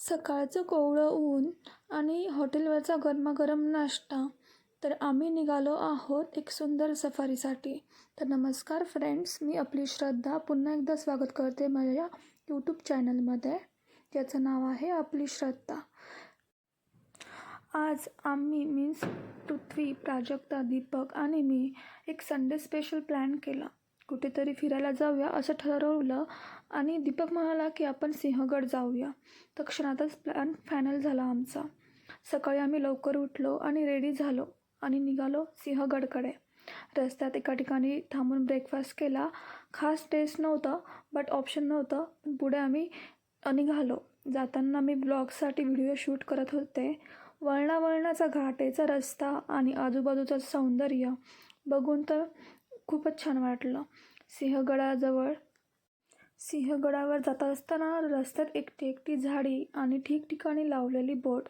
सकाळचं कोवळं ऊन आणि हॉटेलवरचा गरमागरम नाश्ता. तर आम्ही निघालो आहोत एक सुंदर सफारीसाठी. तर नमस्कार फ्रेंड्स, मी आपली श्रद्धा पुन्हा एकदा स्वागत करते माझ्या यूट्यूब चॅनलमध्ये, ज्याचं नाव आहे आपली श्रद्धा. आज आम्ही मीन्स पृथ्वी, प्राजक्ता, दीपक आणि मी एक संडे स्पेशल प्लॅन केला. कुठेतरी फिरायला जाऊया असं ठरवलं आणि दीपक म्हणाला की आपण सिंहगड जाऊया. तर क्षणातच प्लॅन फायनल झाला आमचा. सकाळी आम्ही लवकर उठलो आणि रेडी झालो आणि निघालो सिंहगडकडे. रस्त्यात एका ठिकाणी थांबून ब्रेकफास्ट केला. खास टेस्ट नव्हतं, बट ऑप्शन नव्हतं. पुढे आम्ही निघालो. जाताना मी ब्लॉगसाठी व्हिडिओ शूट करत होते. वळणावळणाचा घाटेचा रस्ता आणि आजूबाजूचं सौंदर्य बघून तर खूपच छान वाटलं. सिंहगडावर जात असताना रस्त्यात एकटी एकटी झाडी आणि ठिकठिकाणी लावलेली बोर्ड.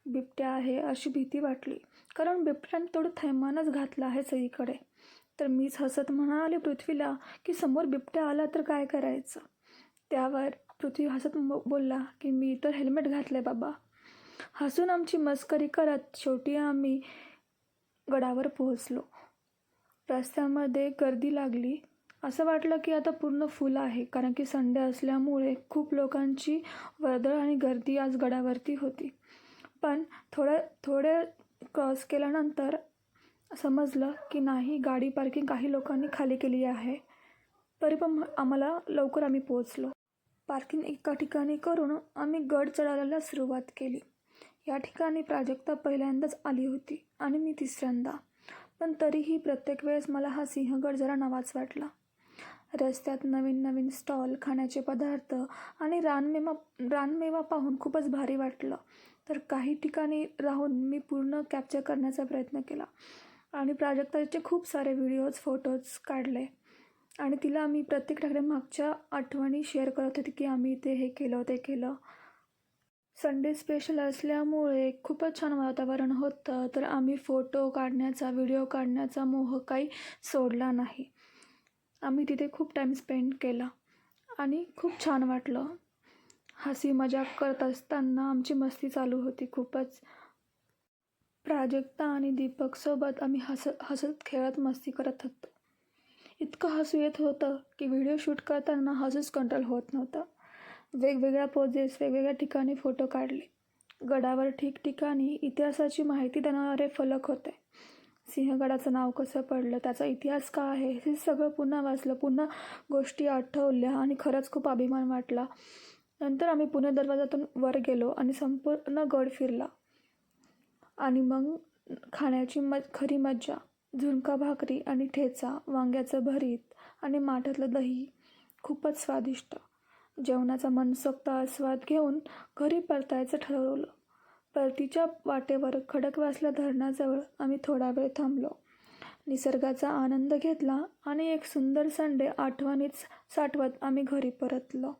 बिबट्या आहे अशी भीती वाटली, कारण बिबट्याने थोडं थैमानच घातलं आहे सगळीकडे. तर मीच हसत म्हणाले पृथ्वीला की समोर बिबट्या आला तर काय करायचं. त्यावर पृथ्वी हसत बोलला की मी तर हेल्मेट घातलं आहे बाबा. हसून आमची मस्करी करत शेवटी आम्ही गडावर पोहोचलो. रस्त्यामध्ये गर्दी लागली. असं वाटलं की आता पूर्ण फुल आहे, कारण की संडे असल्यामुळे खूप लोकांची वर्दळ आणि गर्दी आज गडावरती होती. पण थोडे क्रॉस केल्यानंतर समजलं की नाही, गाडी पार्किंग काही लोकांनी खाली केली आहे. तरी पण आम्ही पोहोचलो. पार्किंग एका ठिकाणी करून आम्ही गड चढायला सुरुवात केली. या ठिकाणी प्राजक्ता पहिल्यांदाच आली होती आणि मी तिसऱ्यांदा. पण तरीही प्रत्येक वेळेस मला हा सिंहगड जरा नवाच वाटला. रस्त्यात नवीन नवीन स्टॉल, खाण्याचे पदार्थ आणि रानमेवा पाहून खूपच भारी वाटलं. तर काही ठिकाणी राहून मी पूर्ण कॅप्चर करण्याचा प्रयत्न केला आणि प्राजक्ताचे खूप सारे व्हिडिओज, फोटोज काढले आणि तिला मी प्रत्येक ठिकाणी मागच्या आठवणी शेअर करत होती की आम्ही इथे हे केलं, ते केलं. संडे स्पेशल असल्यामुळे खूपच छान वातावरण होतं. तर आम्ही फोटो काढण्याचा, व्हिडिओ काढण्याचा मोह काही सोडला नाही. आम्ही तिथे खूप टाईम स्पेंड केला आणि खूप छान वाटलं. हसी मजाक करत असताना आमची मस्ती चालू होती खूपच. प्राजक्ता आणि दीपकसोबत आम्ही हसत खेळत मस्ती करत होतो. इतकं हसू येत होतं की व्हिडिओ शूट करताना हसूच कंट्रोल होत नव्हतं. वेगवेगळ्या पोजेस, वेगवेगळ्या ठिकाणी फोटो काढले. गडावर ठिकठिकाणी इतिहासाची माहिती देणारे फलक होते. सिंहगडाचं नाव कसं पडलं, त्याचा इतिहास काय आहे, हे सगळं पुन्हा वाचलं, पुन्हा गोष्टी आठवल्या आणि खरंच खूप अभिमान वाटला. नंतर आम्ही पुणे दरवाजातून वर गेलो आणि संपूर्ण गड फिरला. आणि मग खाण्याची खरी मज्जा. झुणका भाकरी आणि ठेचा, वांग्याचं भरीत आणि माठातलं दही खूपच स्वादिष्ट. जेवणाचा मनसोक्त आस्वाद घेऊन घरी परतायचं ठरवलं. परतीच्या वाटेवर खडकवासला धरणाजवळ आम्ही थोडा वेळ थांबलो. निसर्गाचा आनंद घेतला आणि एक सुंदर संडे आठवणीत साठवत आम्ही घरी परतलो.